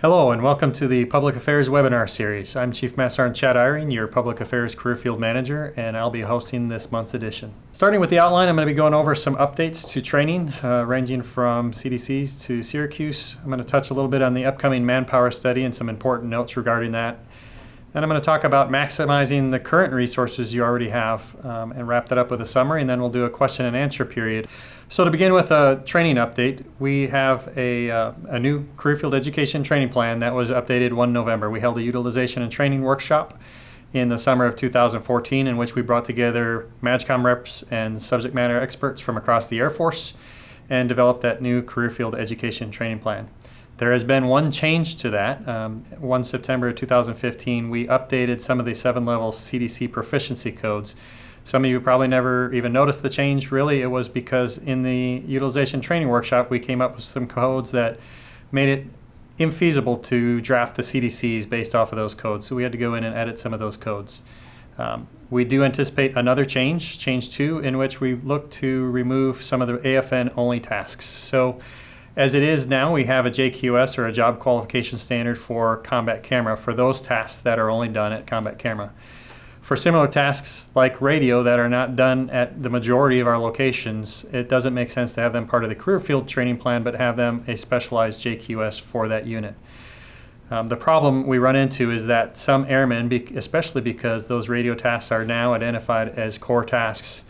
Hello and welcome to the Public Affairs Webinar Series. I'm Chief Master Sergeant Chad Eyring, your Public Affairs Career Field Manager, and I'll be hosting this month's edition. Starting with the outline, I'm going to be going over some updates to training ranging from CDCs to Syracuse. I'm going to touch a little bit on the upcoming manpower study and some important notes regarding that. Then I'm going to talk about maximizing the current resources you already have and wrap that up with a summary, and then we'll do a question and answer period. So to begin with a training update, we have a new career field education training plan that was updated 1 November. We held a utilization and training workshop in the summer of 2014 in which we brought together MAGCOM reps and subject matter experts from across the Air Force and developed that new career field education training plan. There has been one change to that. 1 September 2015, we updated some of the 7-level CDC proficiency codes. Some of you probably never even noticed the change. Really, it was because in the utilization training workshop, we came up with some codes that made it infeasible to draft the CDCs based off of those codes. So we had to go in and edit some of those codes. We do anticipate another change 2, in which we look to remove some of the AFN only tasks. So as it is now, we have a JQS or a job qualification standard for combat camera for those tasks that are only done at combat camera. For similar tasks like radio that are not done at the majority of our locations, it doesn't make sense to have them part of the career field training plan, but have them a specialized JQS for that unit. The problem we run into is that some airmen, especially because those radio tasks are now identified as core tasks,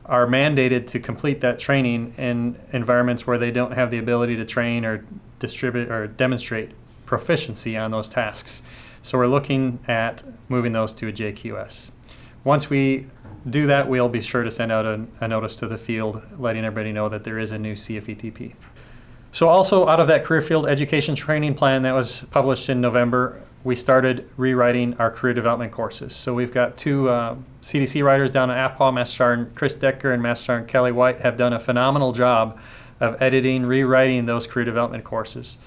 are mandated to complete that training in environments where they don't have the ability to train or distribute or demonstrate proficiency on those tasks. So we're looking at moving those to a JQS. Once we do that, we'll be sure to send out a notice to the field letting everybody know that there is a new CFETP. So also out of that career field education training plan that was published in November, we started rewriting our career development courses. So we've got 2 CDC writers down at AFPA, Master Sergeant Chris Decker and Master Sergeant Kelly White, have done a phenomenal job of editing, rewriting those career development courses.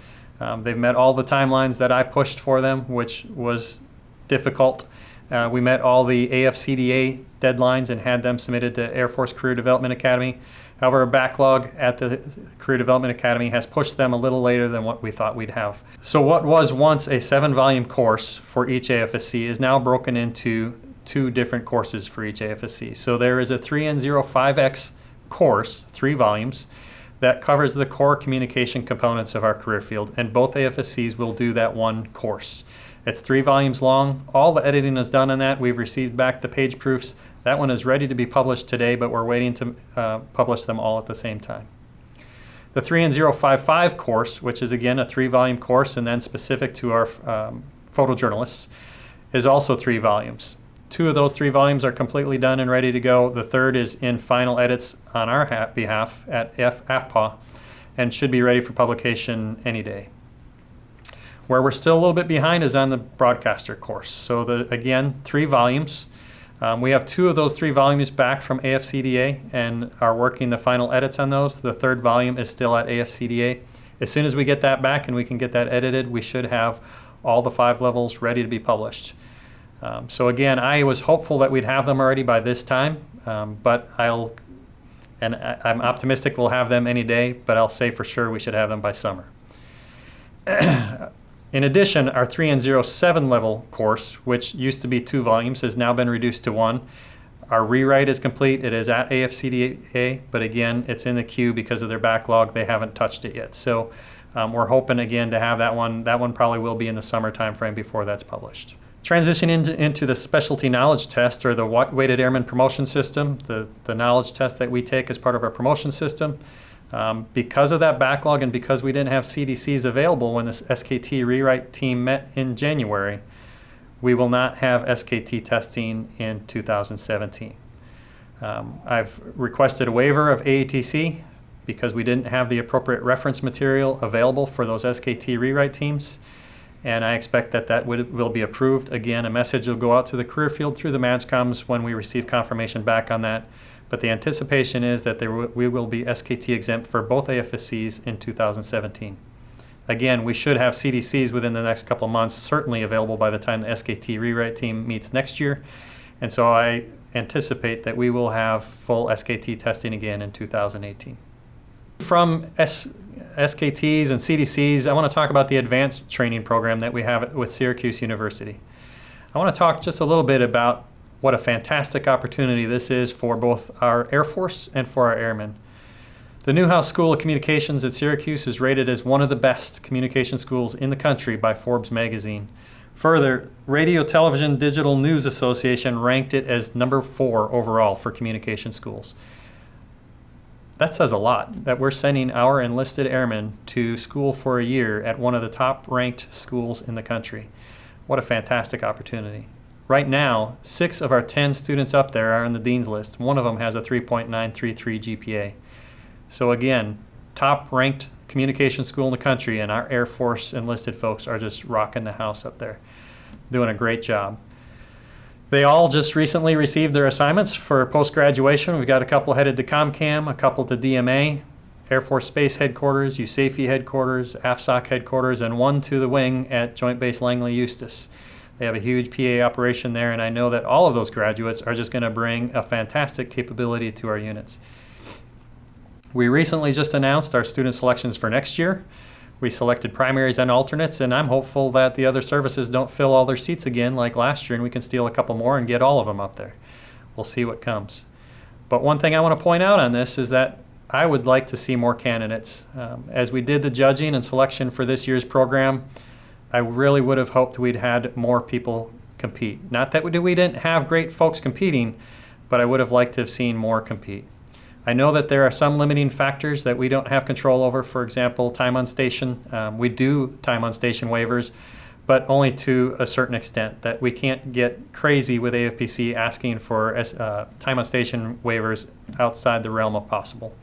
They've met all the timelines that I pushed for them, which was difficult. We met all the AFCDA deadlines and had them submitted to Air Force Career Development Academy. However, a backlog at the Career Development Academy has pushed them a little later than what we thought we'd have. So what was once a 7-volume course for each AFSC is now broken into 2 different courses for each AFSC. So there is a 3N05X course, 3 volumes, that covers the core communication components of our career field, and both AFSCs will do that one course. It's 3 volumes long. All the editing is done on that. We've received back the page proofs. That one is ready to be published today, but we're waiting to publish them all at the same time. The 3N055 course, which is again a 3-volume course and then specific to our photojournalists, is also 3 volumes. 2 of those 3 volumes are completely done and ready to go. The third is in final edits on our behalf at AFPA and should be ready for publication any day. Where we're still a little bit behind is on the broadcaster course. So again, 3 volumes. We have 2 of those 3 volumes back from AFCDA and are working the final edits on those. The 3rd volume is still at AFCDA. As soon as we get that back and we can get that edited, we should have all the 5 levels ready to be published. So again, I was hopeful that we'd have them already by this time, but I'm optimistic we'll have them any day, but I'll say for sure we should have them by summer. In addition, our 3N07 level course, which used to be 2 volumes, has now been reduced to 1. Our rewrite is complete. It is at AFCDA, but again, it's in the queue because of their backlog. They haven't touched it yet. So we're hoping again to have that one. That one probably will be in the summer timeframe before that's published. Transitioning into the specialty knowledge test, or the weighted airman promotion system, the knowledge test that we take as part of our promotion system. Because of that backlog and because we didn't have CDCs available when this SKT rewrite team met in January, we will not have SKT testing in 2017. I've requested a waiver of AATC because we didn't have the appropriate reference material available for those SKT rewrite teams, and I expect that will be approved. Again, a message will go out to the career field through the MAGCOMs when we receive confirmation back on that. But the anticipation is that we will be SKT exempt for both AFSCs in 2017. Again, we should have CDCs within the next couple of months, certainly available by the time the SKT rewrite team meets next year. And so I anticipate that we will have full SKT testing again in 2018. From SKTs and CDCs, I want to talk about the advanced training program that we have with Syracuse University. I want to talk just a little bit about what a fantastic opportunity this is for both our Air Force and for our airmen. The Newhouse School of Communications at Syracuse is rated as one of the best communication schools in the country by Forbes magazine. Further, Radio Television Digital News Association ranked it as number 4 overall for communication schools. That says a lot, that we're sending our enlisted airmen to school for a year at one of the top ranked schools in the country. What a fantastic opportunity. Right now, 6 of our 10 students up there are on the Dean's List. One of them has a 3.933 GPA. So again, top ranked communication school in the country, and our Air Force enlisted folks are just rocking the house up there, doing a great job. They all just recently received their assignments for post-graduation. We've got a couple headed to ComCam, a couple to DMA, Air Force Space Headquarters, USAFE Headquarters, AFSOC Headquarters, and one to the wing at Joint Base Langley Eustis. They have a huge PA operation there, and I know that all of those graduates are just going to bring a fantastic capability to our units. We recently just announced our student selections for next year. We selected primaries and alternates, and I'm hopeful that the other services don't fill all their seats again like last year, and we can steal a couple more and get all of them up there. We'll see what comes. But one thing I want to point out on this is that I would like to see more candidates. As we did the judging and selection for this year's program, I really would have hoped we'd had more people compete. Not that we didn't have great folks competing, but I would have liked to have seen more compete. I know that there are some limiting factors that we don't have control over. For example, time on station. We do time on station waivers, but only to a certain extent, that we can't get crazy with AFPC asking for time on station waivers outside the realm of possible.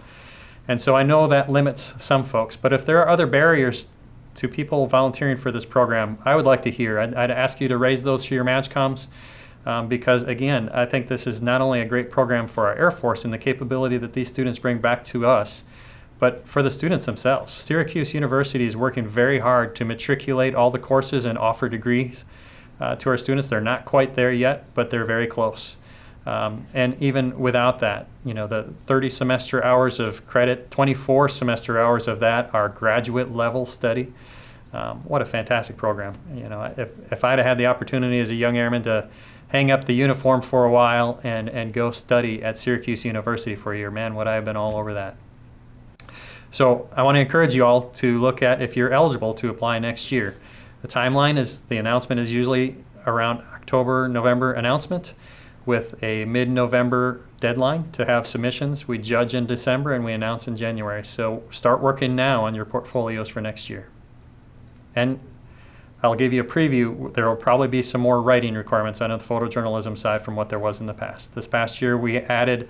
And so I know that limits some folks, but if there are other barriers to people volunteering for this program, I would like to hear. I'd ask you to raise those to your MAGCOMs. Because again, I think this is not only a great program for our Air Force and the capability that these students bring back to us, but for the students themselves. Syracuse University is working very hard to matriculate all the courses and offer degrees to our students. They're not quite there yet, but they're very close. And even without that, the 30 semester hours of credit, 24 semester hours of that are graduate level study. What a fantastic program. If I'd have had the opportunity as a young airman to hang up the uniform for a while and go study at Syracuse University for a year, man, would I have been all over that. So I want to encourage you all to look at if you're eligible to apply next year. The timeline is, the announcement is usually around October, November announcement with a mid-November deadline to have submissions. We judge in December and we announce in January. So start working now on your portfolios for next year. And I'll give you a preview. There will probably be some more writing requirements on the photojournalism side from what there was in the past. This past year, we added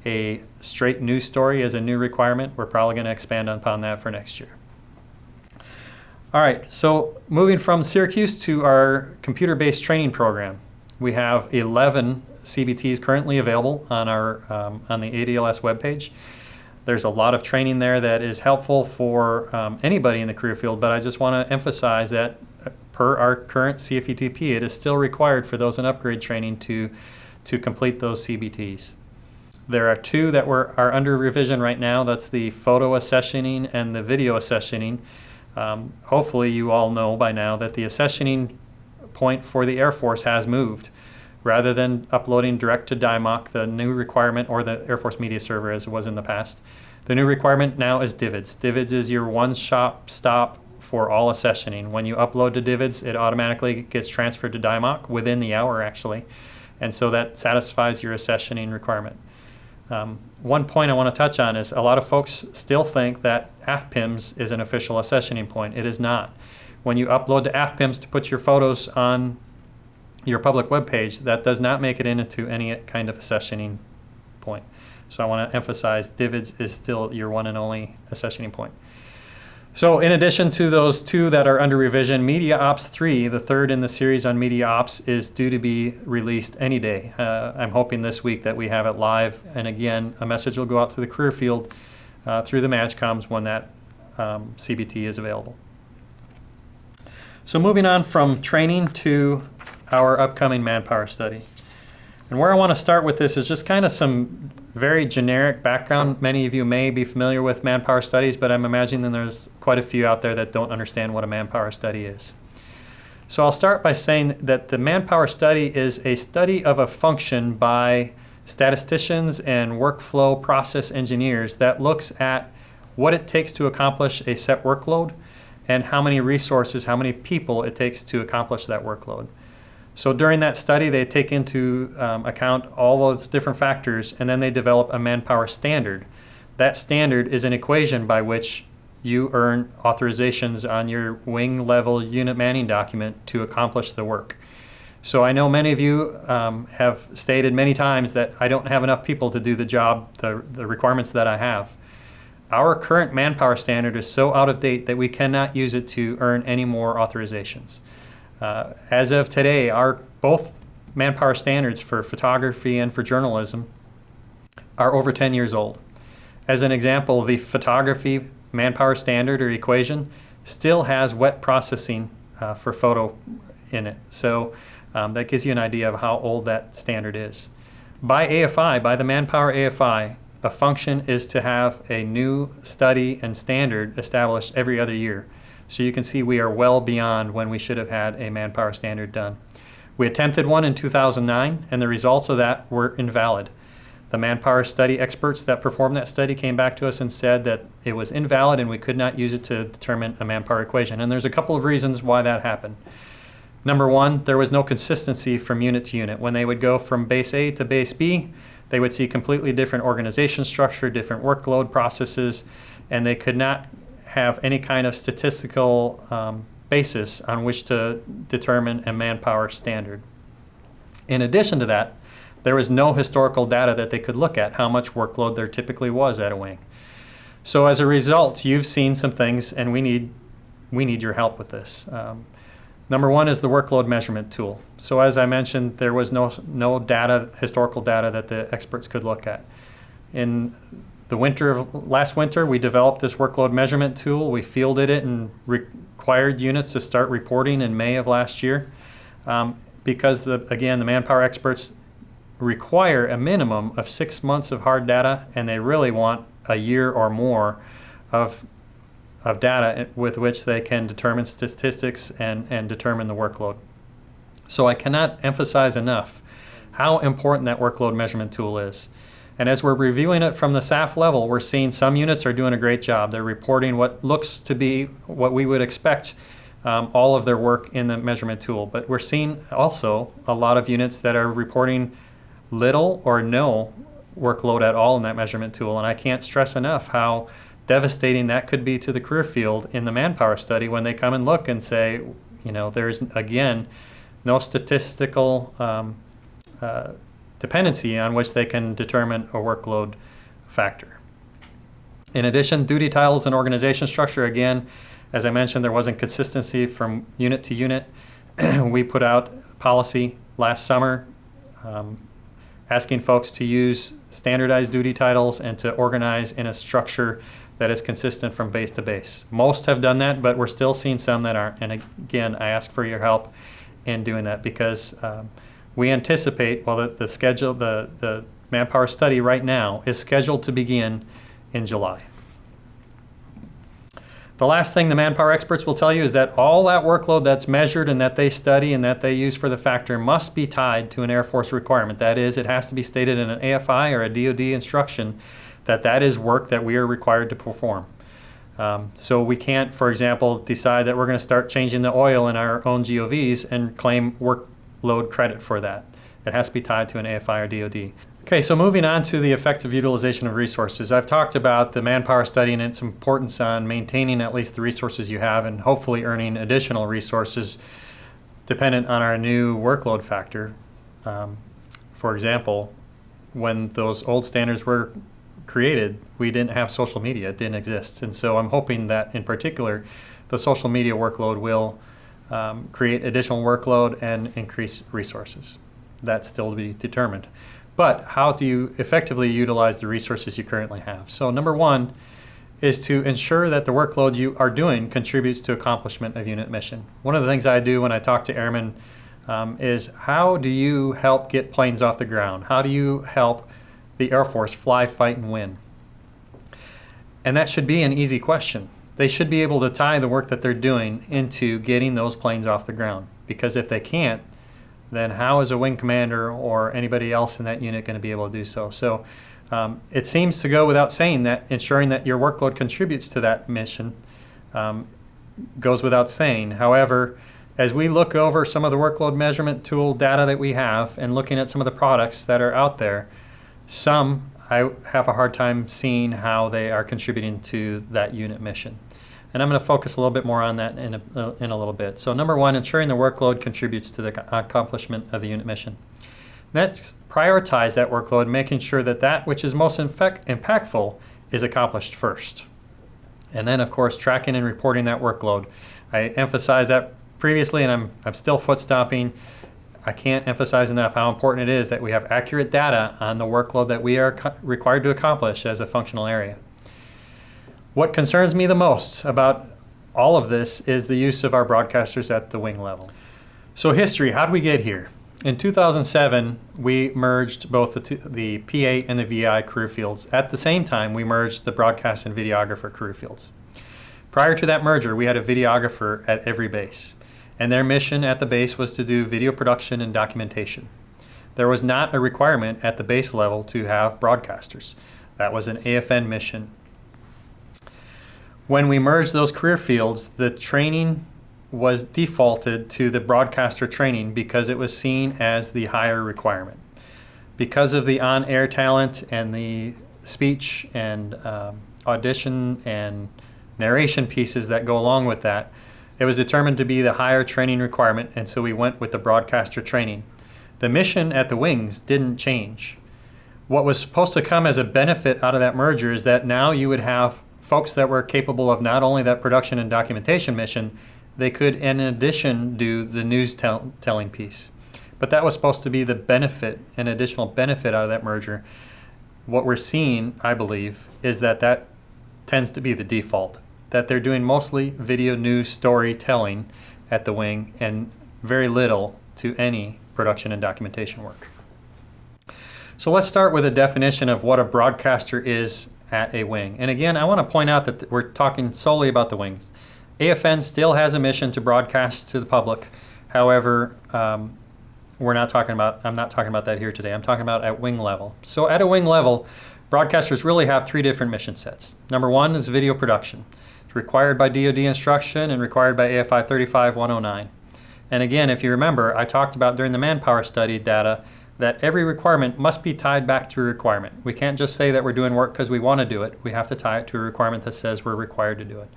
a straight news story as a new requirement. We're probably going to expand upon that for next year. All right, so moving from Syracuse to our computer-based training program. We have 11 CBTs currently available on our on the ADLS webpage. There's a lot of training there that is helpful for anybody in the career field, but I just want to emphasize that per our current CFETP, it is still required for those in upgrade training to complete those CBTs. There are 2 that are under revision right now. That's the photo accessioning and the video accessioning. Hopefully you all know by now that the accessioning point for the Air Force has moved. Rather than uploading direct to DIMOC, the new requirement, or the Air Force Media Server as it was in the past, the new requirement now is DIVIDS. DIVIDS is your one-stop for all accessioning. When you upload to DIVIDS, it automatically gets transferred to DIMOC within the hour, actually. And so that satisfies your accessioning requirement. One point I want to touch on is a lot of folks still think that AFPIMS is an official accessioning point. It is not. When you upload to AFPIMS to put your photos on your public web page, that does not make it into any kind of accessioning point. So I want to emphasize DIVIDS is still your one and only accessioning point. So in addition to those 2 that are under revision, Media Ops 3, the 3rd in the series on Media Ops, is due to be released any day. I'm hoping this week that we have it live. And again, a message will go out to the career field through the MAGCOMs when that CBT is available. So moving on from training to our upcoming manpower study. And where I want to start with this is just kind of some very generic background. Many of you may be familiar with manpower studies, but I'm imagining there's quite a few out there that don't understand what a manpower study is. So I'll start by saying that the manpower study is a study of a function by statisticians and workflow process engineers that looks at what it takes to accomplish a set workload and how many resources, how many people it takes to accomplish that workload. So during that study, they take into account all those different factors, and then they develop a manpower standard. That standard is an equation by which you earn authorizations on your wing level unit manning document to accomplish the work. So I know many of you have stated many times that I don't have enough people to do the job, the requirements that I have. Our current manpower standard is so out of date that we cannot use it to earn any more authorizations. As of today, our both manpower standards for photography and for journalism are over 10 years old. As an example, the photography manpower standard or equation still has wet processing for photo in it. So that gives you an idea of how old that standard is. By AFI, by the manpower AFI, a function is to have a new study and standard established every other year. So you can see we are well beyond when we should have had a manpower standard done. We attempted one in 2009, and the results of that were invalid. The manpower study experts that performed that study came back to us and said that it was invalid and we could not use it to determine a manpower equation. And there's a couple of reasons why that happened. Number one, there was no consistency from unit to unit. When they would go from base A to base B, they would see completely different organization structure, different workload processes, and they could not have any kind of statistical basis on which to determine a manpower standard. In addition to that, there was no historical data that they could look at how much workload there typically was at a wing. So as a result, you've seen some things, and we need your help with this. Number one is the workload measurement tool. So as I mentioned, there was no data, historical data that the experts could look at. In the last winter, we developed this workload measurement tool. We fielded it and required units to start reporting in May of last year because, again, the manpower experts require a minimum of 6 months of hard data, and they really want a year or more of data with which they can determine statistics and determine the workload. So I cannot emphasize enough how important that workload measurement tool is. And as we're reviewing it from the SAF level, we're seeing some units are doing a great job. They're reporting what looks to be what we would expect all of their work in the measurement tool. But we're seeing also a lot of units that are reporting little or no workload at all in that measurement tool. And I can't stress enough how devastating that could be to the career field in the manpower study when they come and look and say, there's, again, no statistical dependency on which they can determine a workload factor. In addition, duty titles and organization structure, again, as I mentioned, there wasn't consistency from unit to unit. We put out policy last summer asking folks to use standardized duty titles and to organize in a structure that is consistent from base to base. Most have done that, but we're still seeing some that aren't. And again, I ask for your help in doing that because we anticipate, the manpower study right now is scheduled to begin in July. The last thing the manpower experts will tell you is that all that workload that's measured and that they study and that they use for the factor must be tied to an Air Force requirement. That is, it has to be stated in an AFI or a DoD instruction that is work that we are required to perform. So we can't, for example, decide that we're going to start changing the oil in our own GOVs and claim workload credit for that. It has to be tied to an AFI or DoD. Okay, so moving on to the effective utilization of resources. I've talked about the manpower study and its importance on maintaining at least the resources you have and hopefully earning additional resources dependent on our new workload factor. For example, when those old standards were created, we didn't have social media. It didn't exist. And so I'm hoping that in particular, the social media workload will create additional workload and increase resources. That's still to be determined. But how do you effectively utilize the resources you currently have? So number one is to ensure that the workload you are doing contributes to accomplishment of unit mission. One of the things I do when I talk to airmen is how do you help get planes off the ground? How do you help the Air Force fly, fight, and win? And that should be an easy question. They should be able to tie the work that they're doing into getting those planes off the ground. Because if they can't, then how is a wing commander or anybody else in that unit going to be able to do so? So it seems to go without saying that ensuring that your workload contributes to that mission goes without saying. However, as we look over some of the workload measurement tool data that we have and looking at some of the products that are out there, some I have a hard time seeing how they are contributing to that unit mission. And I'm going to focus a little bit more on that in a little bit. So number one, ensuring the workload contributes to the accomplishment of the unit mission. Next, prioritize that workload, making sure that that which is most impactful is accomplished first. And then, of course, tracking and reporting that workload. I emphasized that previously, and I'm still foot stomping. I can't emphasize enough how important it is that we have accurate data on the workload that we are required to accomplish as a functional area. What concerns me the most about all of this is the use of our broadcasters at the wing level. So history, how did we get here? In 2007, we merged both the PA and the VI career fields. At the same time, we merged the broadcast and videographer career fields. Prior to that merger, we had a videographer at every base, and their mission at the base was to do video production and documentation. There was not a requirement at the base level to have broadcasters. That was an AFN mission. When we merged those career fields, the training was defaulted to the broadcaster training because it was seen as the higher requirement. Because of the on-air talent and the speech and audition and narration pieces that go along with that, it was determined to be the higher training requirement, and so we went with the broadcaster training. The mission at the wings didn't change. What was supposed to come as a benefit out of that merger is that now you would have folks that were capable of not only that production and documentation mission, they could in addition do the news telling piece. But that was supposed to be the benefit, an additional benefit out of that merger. What we're seeing, I believe, is that that tends to be the default, that they're doing mostly video news storytelling at the wing and very little to any production and documentation work. So let's start with a definition of what a broadcaster is at a wing. And again, I want to point out that we're talking solely about the wings. AFN still has a mission to broadcast to the public. However, I'm not talking about that here today. I'm talking about at wing level. So at a wing level, broadcasters really have three different mission sets. Number one is video production. It's required by DoD instruction and required by AFI 35-109. And again, if you remember, I talked about during the manpower study data that every requirement must be tied back to a requirement. We can't just say that we're doing work because we want to do it. We have to tie it to a requirement that says we're required to do it.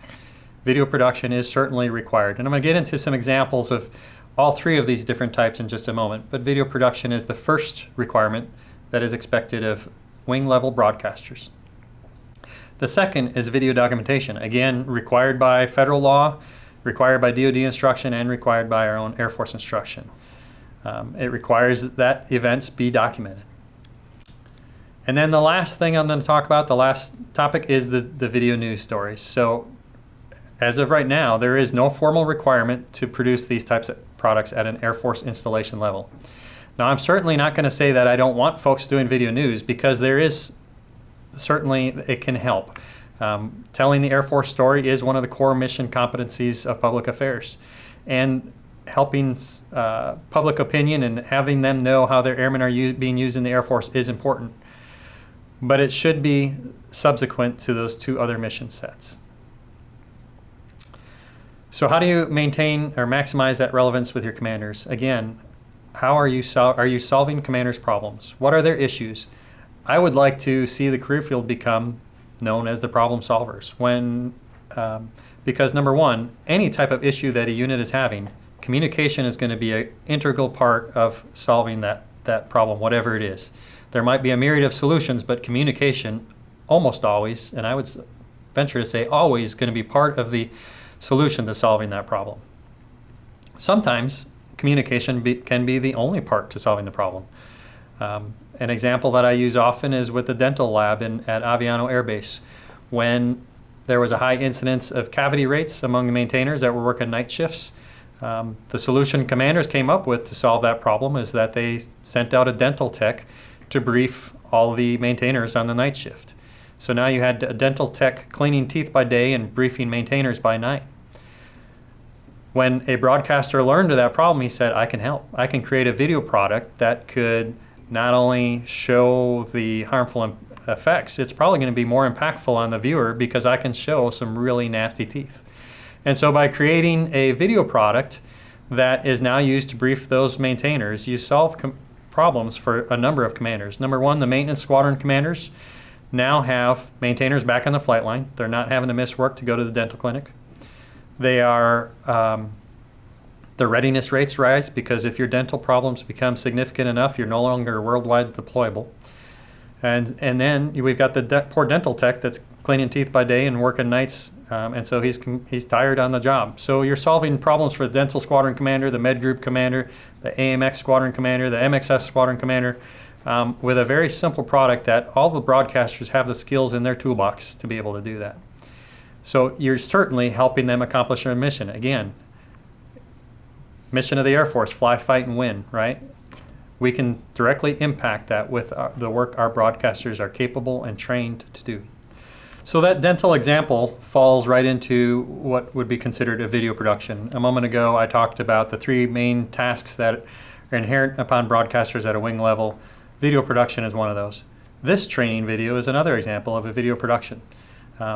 Video production is certainly required. And I'm going to get into some examples of all three of these different types in just a moment. But video production is the first requirement that is expected of wing level broadcasters. The second is video documentation. Again, required by federal law, required by DoD instruction, and required by our own Air Force instruction. It requires that events be documented. And then the last thing I'm going to talk about, the last topic, is the video news stories. So as of right now, there is no formal requirement to produce these types of products at an Air Force installation level. Now, I'm certainly not going to say that I don't want folks doing video news, because there is certainly, it can help. Telling the Air Force story is one of the core mission competencies of public affairs. And helping public opinion and having them know how their airmen are being used in the Air Force is important. But it should be subsequent to those two other mission sets. So how do you maintain or maximize that relevance with your commanders? Again, how are you solving commanders' problems? What are their issues? I would like to see the career field become known as the problem solvers. Because number one, any type of issue that a unit is having, communication is going to be an integral part of solving that problem, whatever it is. There might be a myriad of solutions, but communication almost always, and I would venture to say always, going to be part of the solution to solving that problem. Sometimes communication can be the only part to solving the problem. An example that I use often is with the dental lab at Aviano Air Base. When there was a high incidence of cavity rates among the maintainers that were working night shifts, the solution commanders came up with to solve that problem is that they sent out a dental tech to brief all the maintainers on the night shift. So now you had a dental tech cleaning teeth by day and briefing maintainers by night. When a broadcaster learned of that problem, he said, I can help. I can create a video product that could not only show the harmful effects, it's probably going to be more impactful on the viewer because I can show some really nasty teeth. And so by creating a video product that is now used to brief those maintainers, you solve problems for a number of commanders. Number one, the maintenance squadron commanders now have maintainers back on the flight line. They're not having to miss work to go to the dental clinic. They are, the readiness rates rise because if your dental problems become significant enough, you're no longer worldwide deployable. And then we've got the poor dental tech that's cleaning teeth by day and working nights, and so he's tired on the job. So you're solving problems for the dental squadron commander, the med group commander, the AMX squadron commander, the MXS squadron commander, with a very simple product that all the broadcasters have the skills in their toolbox to be able to do that. So you're certainly helping them accomplish their mission. Again, mission of the Air Force, fly, fight, and win, right? We can directly impact that with the work our broadcasters are capable and trained to do. So that dental example falls right into what would be considered a video production. A moment ago, I talked about the three main tasks that are inherent upon broadcasters at a wing level. Video production is one of those. This training video is another example of a video production.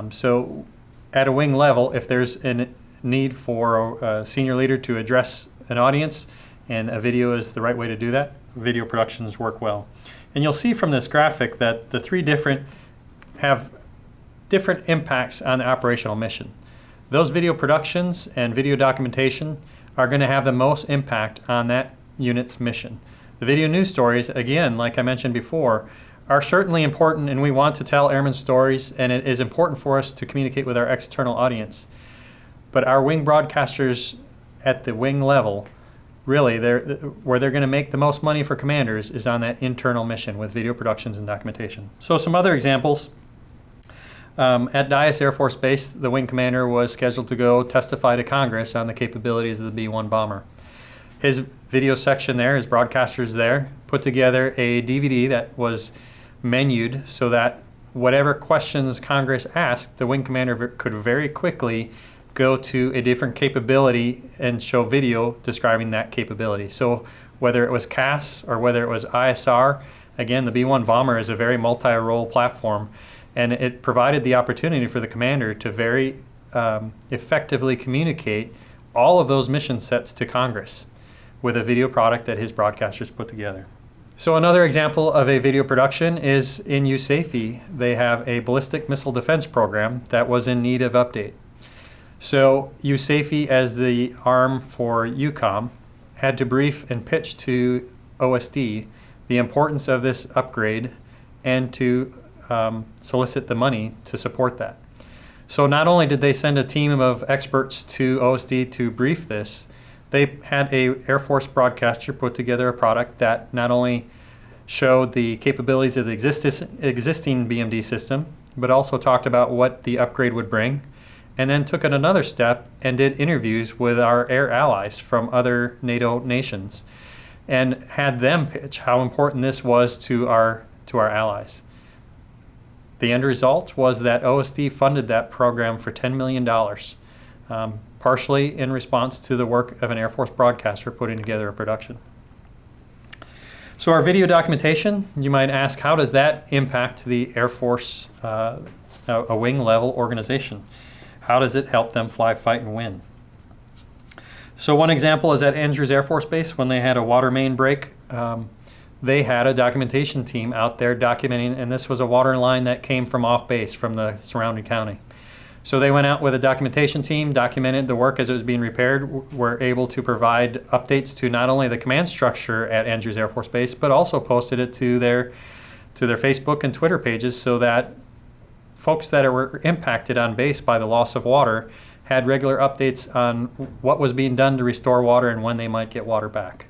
So at a wing level, if there's a need for a senior leader to address an audience and a video is the right way to do that, video productions work well. And you'll see from this graphic that the three have different impacts on the operational mission. Those video productions and video documentation are going to have the most impact on that unit's mission. The video news stories, again, like I mentioned before, are certainly important, and we want to tell airmen stories, and it is important for us to communicate with our external audience. But our wing broadcasters at the wing level, really, where they're going to make the most money for commanders is on that internal mission with video productions and documentation. So some other examples. At Dyess Air Force Base, the wing commander was scheduled to go testify to Congress on the capabilities of the B-1 bomber. His video section there, his broadcasters there, put together a DVD that was menued so that whatever questions Congress asked, the wing commander could very quickly go to a different capability and show video describing that capability. So whether it was CAS or whether it was ISR, again, the B-1 bomber is a very multi-role platform, and it provided the opportunity for the commander to very effectively communicate all of those mission sets to Congress with a video product that his broadcasters put together. So another example of a video production is in USAFE. They have a ballistic missile defense program that was in need of update. So USAFE, as the arm for EUCOM, had to brief and pitch to OSD the importance of this upgrade and to solicit the money to support that. So not only did they send a team of experts to OSD to brief this, they had a Air Force broadcaster put together a product that not only showed the capabilities of the existing BMD system, but also talked about what the upgrade would bring, and then took it another step and did interviews with our air allies from other NATO nations and had them pitch how important this was to our allies. The end result was that OSD funded that program for $10 million, partially in response to the work of an Air Force broadcaster putting together a production. So our video documentation, you might ask, how does that impact the Air Force, a wing level organization? How does it help them fly, fight, and win? So one example is at Andrews Air Force Base when they had a water main break. They had a documentation team out there documenting, and this was a water line that came from off base from the surrounding county. So they went out with a documentation team, documented the work as it was being repaired, were able to provide updates to not only the command structure at Andrews Air Force Base, but also posted it to their Facebook and Twitter pages so that folks that were impacted on base by the loss of water had regular updates on what was being done to restore water and when they might get water back.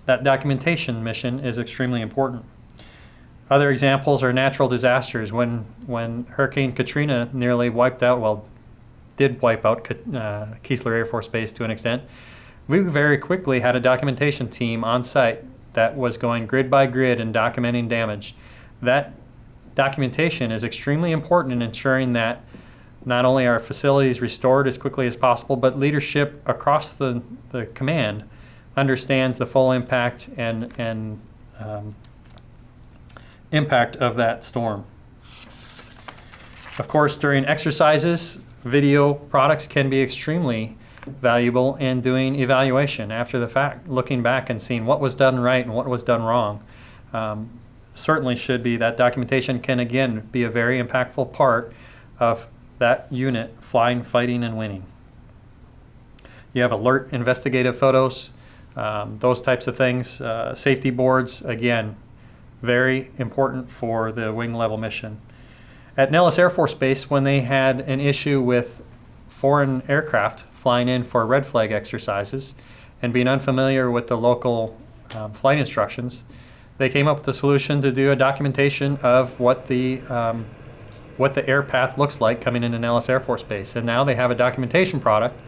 That documentation mission is extremely important. Other examples are natural disasters. When Hurricane Katrina nearly did wipe out Keesler Air Force Base to an extent, we very quickly had a documentation team on site that was going grid by grid and documenting damage. that documentation is extremely important in ensuring that not only are facilities restored as quickly as possible, but leadership across the command understands the full impact and impact of that storm. Of course, during exercises, video products can be extremely valuable in doing evaluation after the fact, looking back and seeing what was done right and what was done wrong. Certainly should be. That documentation can again be a very impactful part of that unit flying, fighting, and winning. You have alert investigative photos, those types of things. Safety boards, again, very important for the wing level mission. At Nellis Air Force Base, when they had an issue with foreign aircraft flying in for red flag exercises and being unfamiliar with the local flight instructions, they came up with a solution to do a documentation of what the air path looks like coming into Nellis Air Force Base. And now they have a documentation product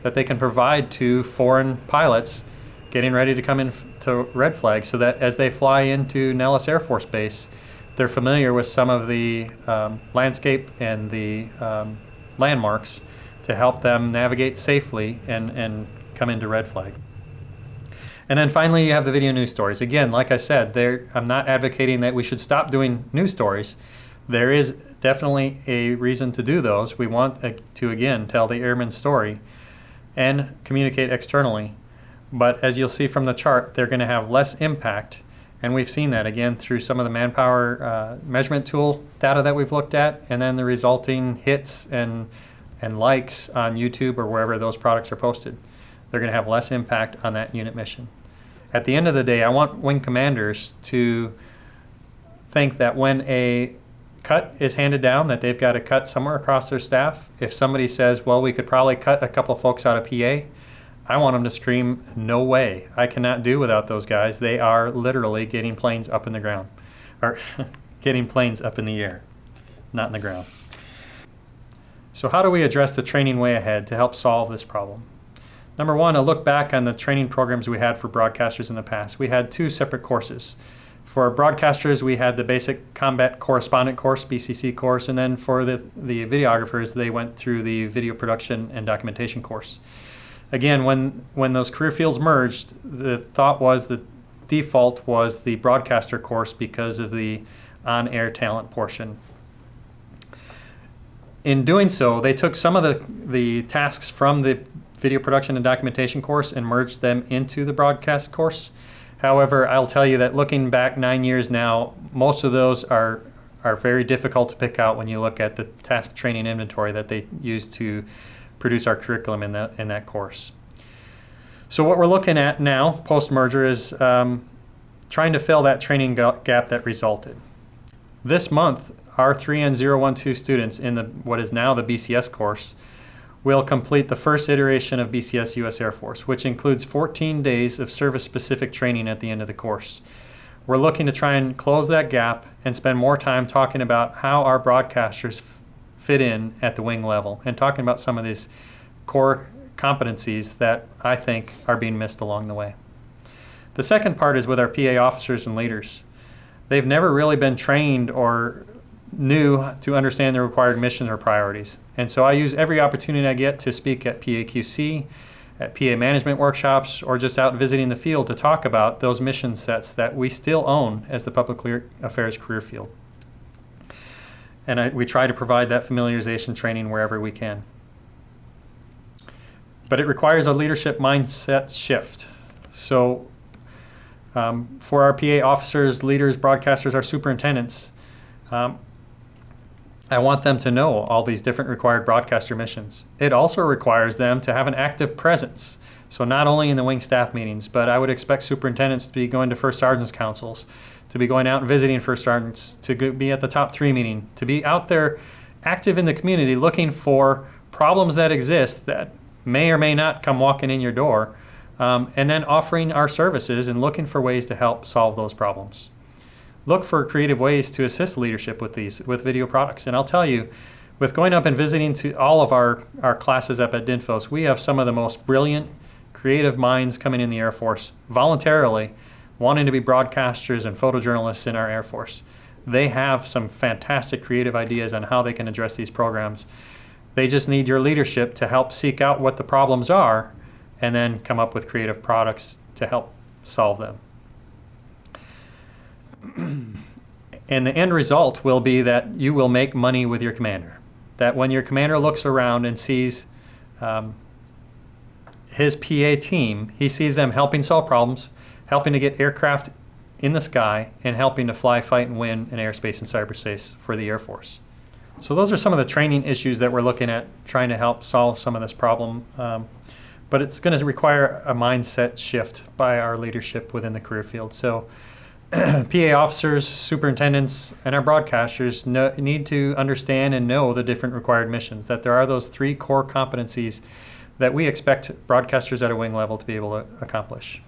that they can provide to foreign pilots getting ready to come in to red flag, so that as they fly into Nellis Air Force Base, they're familiar with some of the landscape and the landmarks to help them navigate safely and come into red flag. And then finally, you have the video news stories. Again, like I said, I'm not advocating that we should stop doing news stories. There is definitely a reason to do those. We want to, again, tell the airman's story and communicate externally. But as you'll see from the chart, they're going to have less impact. And we've seen that, again, through some of the manpower measurement tool data that we've looked at, and then the resulting hits and likes on YouTube or wherever those products are posted. They're going to have less impact on that unit mission. At the end of the day, I want wing commanders to think that when a cut is handed down, that they've got a cut somewhere across their staff. If somebody says, well, we could probably cut a couple folks out of PA, I want them to scream, no way. I cannot do without those guys. They are literally getting planes up in the ground, or getting planes up in the air, not in the ground. So how do we address the training way ahead to help solve this problem? Number one, a look back on the training programs we had for broadcasters in the past. We had 2 separate courses. For broadcasters, we had the basic combat correspondent course, BCC course, and then for the videographers, they went through the video production and documentation course. Again, when those career fields merged, the thought was the default was the broadcaster course because of the on-air talent portion. In doing so, they took some of the tasks from the video production and documentation course and merged them into the broadcast course. However, I'll tell you that looking back 9 years now, most of those are very difficult to pick out when you look at the task training inventory that they use to produce our curriculum in that course. So what we're looking at now, post-merger, is trying to fill that training gap that resulted. This month, our 3N012 students in what is now the BCS course will complete the first iteration of BCS U.S. Air Force, which includes 14 days of service-specific training at the end of the course. We're looking to try and close that gap and spend more time talking about how our broadcasters fit in at the wing level and talking about some of these core competencies that I think are being missed along the way. The second part is with our PA officers and leaders. They've never really been trained or knew to understand the required missions or priorities. And so I use every opportunity I get to speak at PAQC, at PA management workshops, or just out visiting the field to talk about those mission sets that we still own as the public affairs career field. And we try to provide that familiarization training wherever we can. But it requires a leadership mindset shift. So for our PA officers, leaders, broadcasters, our superintendents, I want them to know all these different required broadcaster missions. It also requires them to have an active presence. So not only in the wing staff meetings, but I would expect superintendents to be going to first sergeants councils, to be going out and visiting first sergeants, to be at the top 3 meeting, to be out there active in the community looking for problems that exist that may or may not come walking in your door, and then offering our services and looking for ways to help solve those problems. Look for creative ways to assist leadership with video products. And I'll tell you, with going up and visiting to all of our classes up at DINFOS, we have some of the most brilliant, creative minds coming in the Air Force voluntarily wanting to be broadcasters and photojournalists in our Air Force. They have some fantastic creative ideas on how they can address these programs. They just need your leadership to help seek out what the problems are and then come up with creative products to help solve them. And the end result will be that you will make money with your commander. That when your commander looks around and sees his PA team, he sees them helping solve problems, helping to get aircraft in the sky, and helping to fly, fight, and win in airspace and cyberspace for the Air Force. So those are some of the training issues that we're looking at, trying to help solve some of this problem. But it's going to require a mindset shift by our leadership within the career field. So PA officers, superintendents, and our broadcasters need to understand and know the different required missions, that there are those 3 core competencies that we expect broadcasters at a wing level to be able to accomplish.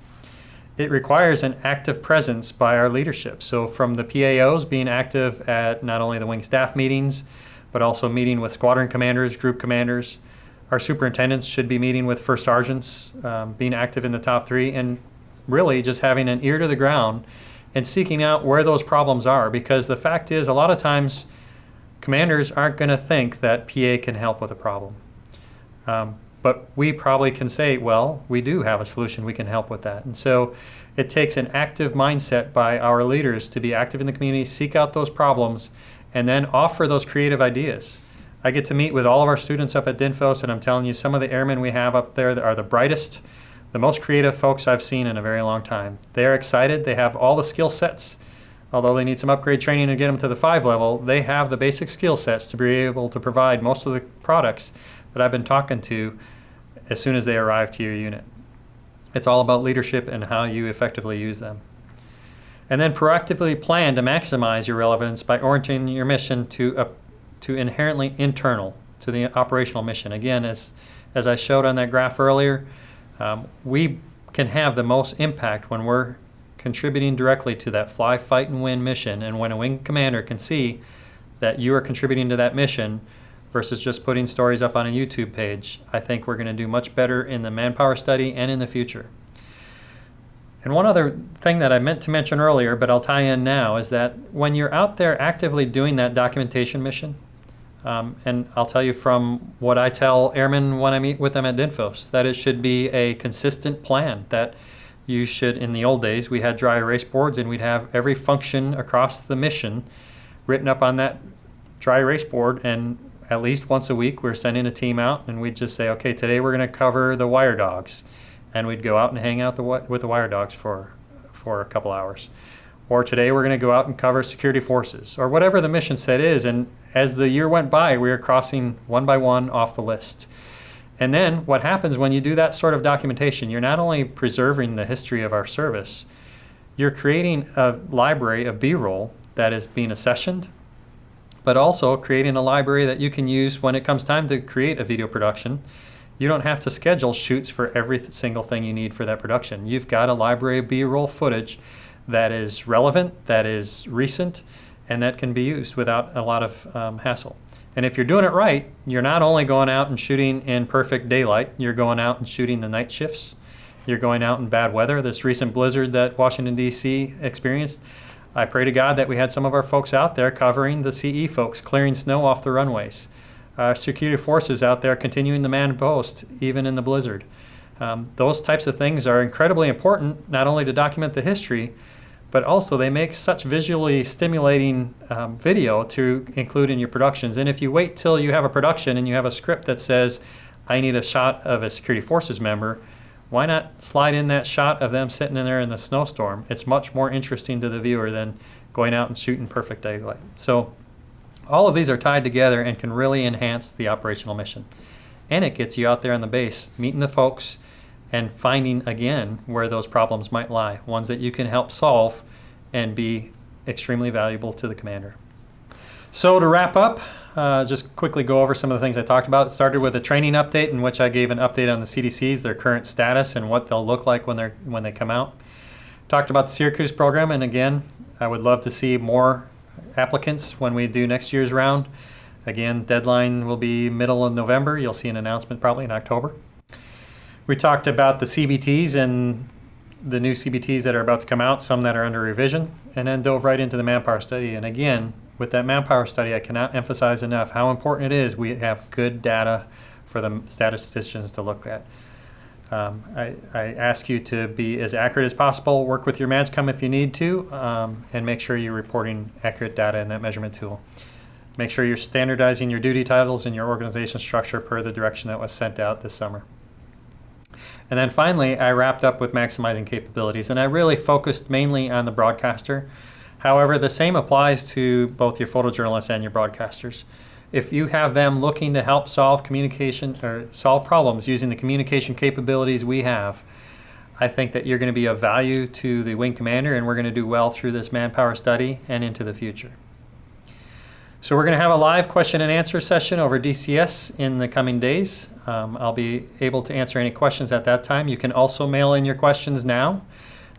It requires an active presence by our leadership. So from the PAOs being active at not only the wing staff meetings, but also meeting with squadron commanders, group commanders. Our superintendents should be meeting with first sergeants, being active in the top 3, and really just having an ear to the ground and seeking out where those problems are, because the fact is a lot of times commanders aren't going to think that PA can help with a problem. But we probably can say, well, we do have a solution, we can help with that. And so it takes an active mindset by our leaders to be active in the community, seek out those problems, and then offer those creative ideas. I get to meet with all of our students up at DINFOS, and I'm telling you, some of the airmen we have up there that are the brightest, the most creative folks I've seen in a very long time. They're excited. They have all the skill sets. Although they need some upgrade training to get them to the 5 level, they have the basic skill sets to be able to provide most of the products that I've been talking to as soon as they arrive to your unit. It's all about leadership and how you effectively use them. And then proactively plan to maximize your relevance by orienting your mission to inherently internal to the operational mission. Again, as I showed on that graph earlier, we can have the most impact when we're contributing directly to that fly, fight, and win mission. And when a wing commander can see that you are contributing to that mission versus just putting stories up on a YouTube page, I think we're going to do much better in the manpower study and in the future. And one other thing that I meant to mention earlier, but I'll tie in now, is that when you're out there actively doing that documentation mission, and I'll tell you from what I tell airmen when I meet with them at DINFOS, that it should be a consistent plan, that you should, in the old days, we had dry erase boards and we'd have every function across the mission written up on that dry erase board, and at least once a week we're sending a team out and we'd just say, okay, today we're going to cover the wire dogs, and we'd go out and hang out with the wire dogs for a couple hours. Or today we're going to go out and cover security forces, or whatever the mission set is. And as the year went by, we were crossing one by one off the list. And then what happens when you do that sort of documentation, you're not only preserving the history of our service, you're creating a library of B-roll that is being accessioned, but also creating a library that you can use when it comes time to create a video production. You don't have to schedule shoots for every single thing you need for that production. You've got a library of B-roll footage that is relevant, that is recent, and that can be used without a lot of hassle. And if you're doing it right, you're not only going out and shooting in perfect daylight, you're going out and shooting the night shifts. You're going out in bad weather. This recent blizzard that Washington, D.C. experienced, I pray to God that we had some of our folks out there covering the CE folks, clearing snow off the runways. Security forces out there continuing the man post, even in the blizzard. Those types of things are incredibly important, not only to document the history, but also they make such visually stimulating video to include in your productions. And if you wait till you have a production and you have a script that says, I need a shot of a security forces member, why not slide in that shot of them sitting in there in the snowstorm? It's much more interesting to the viewer than going out and shooting perfect daylight. So all of these are tied together and can really enhance the operational mission. And it gets you out there on the base, meeting the folks, and finding again where those problems might lie, ones that you can help solve and be extremely valuable to the commander. So to wrap up, just quickly go over some of the things I talked about. It started with a training update in which I gave an update on the CDCs, their current status, and what they'll look like when they come out. Talked about the Syracuse program, and again, I would love to see more applicants when we do next year's round. Again, deadline will be middle of November. You'll see an announcement probably in October. We talked about the CBTs and the new CBTs that are about to come out, some that are under revision, and then dove right into the manpower study. And again, with that manpower study, I cannot emphasize enough how important it is we have good data for the statisticians to look at. I ask you to be as accurate as possible, work with your MAGCOM if you need to, and make sure you're reporting accurate data in that measurement tool. Make sure you're standardizing your duty titles and your organization structure per the direction that was sent out this summer. And then finally, I wrapped up with maximizing capabilities, and I really focused mainly on the broadcaster. However, the same applies to both your photojournalists and your broadcasters. If you have them looking to help solve communication or solve problems using the communication capabilities we have, I think that you're going to be of value to the wing commander, and we're going to do well through this manpower study and into the future. So we're going to have a live question and answer session over DCS in the coming days. I'll be able to answer any questions at that time. You can also mail in your questions now.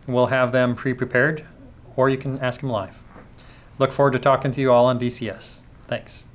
We'll have them pre-prepared, or you can ask them live. Look forward to talking to you all on DCS. Thanks.